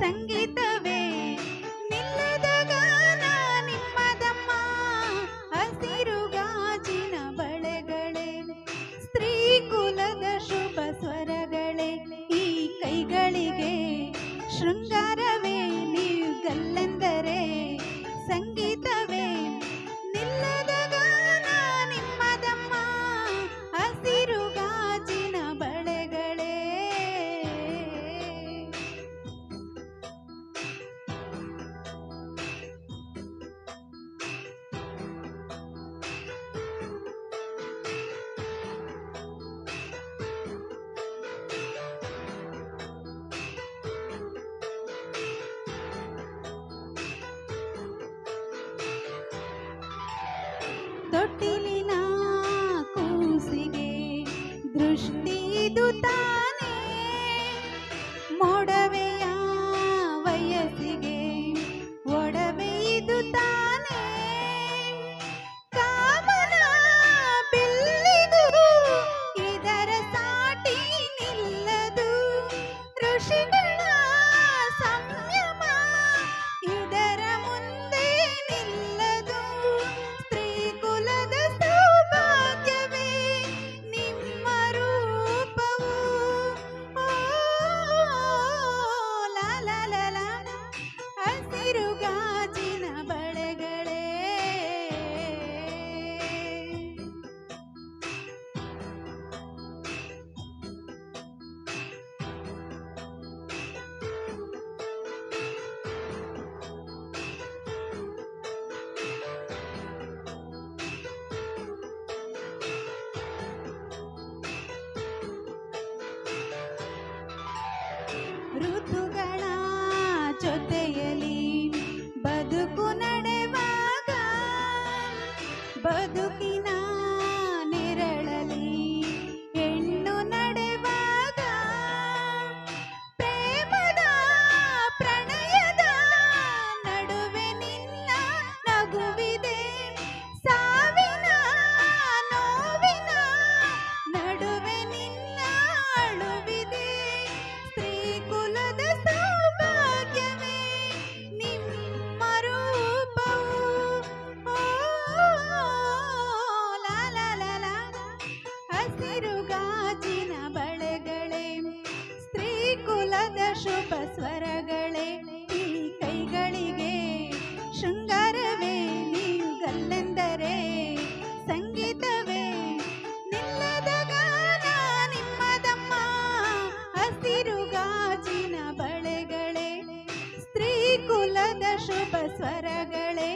ಸಂಗೀತವೇ ನಿಲ್ಲದ ಗಾನ ನಿಮ್ಮದಮ್ಮ. ಹಸಿರು ಗಾಜಿನ ಬಳೆಗಳೇ ಸ್ತ್ರೀ ಕುಲದ ಶುಭ ಸ್ವರಗಳೇ. ಈ ಕೈಗಳಿಗೆ ಶೃಂಗಾರವೇ ನೀವುಗಲ್ಲೆಂದರೆ. ಸಂಗೀತವೇ ನಿಲ್ಲದ ಗಾನ ನಿಮ್ಮದಮ್ಮ. ಹಸಿರು ಗಾಜಿನ ಬಳೆಗಳೇ. ತೊಟ್ಟಿಲಿನ ಕೂಸಿಗೆ ದೃಷ್ಟಿದು ತಾನೇ. ಮೊಡವೆಯ ವಯಸ್ಸಿಗೆ ಒಡವೆಯಿದು ತಾನೇ. ಕಾಮನ ಬಿಲ್ಲಿಗೂ ಇದರ ಸಾಟಿ ನಿಲ್ಲದು. ಋಷಿಗಳ ಸಂಯಮ ಇದರ ಮುಂದೆ ನಿಲ್ಲದು. ಸ್ತ್ರೀ ಕುಲದ ಸೌಭಾಗ್ಯವೇ ನಿಮ್ಮ ರೂಪವು. ಲಾ ಲಾ ಲಾ ಲಾ. ಹಸಿರು ಗಾಜಿನ ಬಳೆಗಳೇ. ಋತುಗಳ ಜೊತೆಯಲ್ಲಿ ಬದುಕು ನಡೆವಾಗ. ಬದುಕಿನ ನೆರಳಲಿ ಹೆಣ್ಣು ನಡೆವಾಗ. ಪ್ರೇಮದ ಪ್ರಣಯದ ನಡುವೆ ನಿನ್ನ ನಗುವಿದೆ. ಸಾವಿನ ನೋವಿನ ನಡುವೆ ನಿನ್ನ ಅಳುವಿದೆ. ಸ್ತ್ರೀ ಕುಲದ ಸೌಭಾಗ್ಯವೇ ನಿಮ್ಮ ರೂಪವು. ಲಾ ಲಾ ಲಾ ಲಾ. ಹಸಿರು ಗಾಜಿನ ಬಳೆಗಳೇ ಸ್ತ್ರೀ ಕುಲದ ಶುಭ ಸ್ವರಗಳೇ. ಈ ಕೈಗಳಿಗೆ ಶೃಂಗಾರವೇ ನೀವುಗಲ್ಲೆಂದರೆ. ಸಂಗೀತವೇ ನಿಲ್ಲದ ಗಾನ ನಿಮ್ಮದಮ್ಮ. ಹಸಿರು ಗಾಜಿನ ಬಳೆಗಳೇ ಸ್ತ್ರೀ ಕುಲದ ಶುಭ ಸ್ವರಗಳೇ.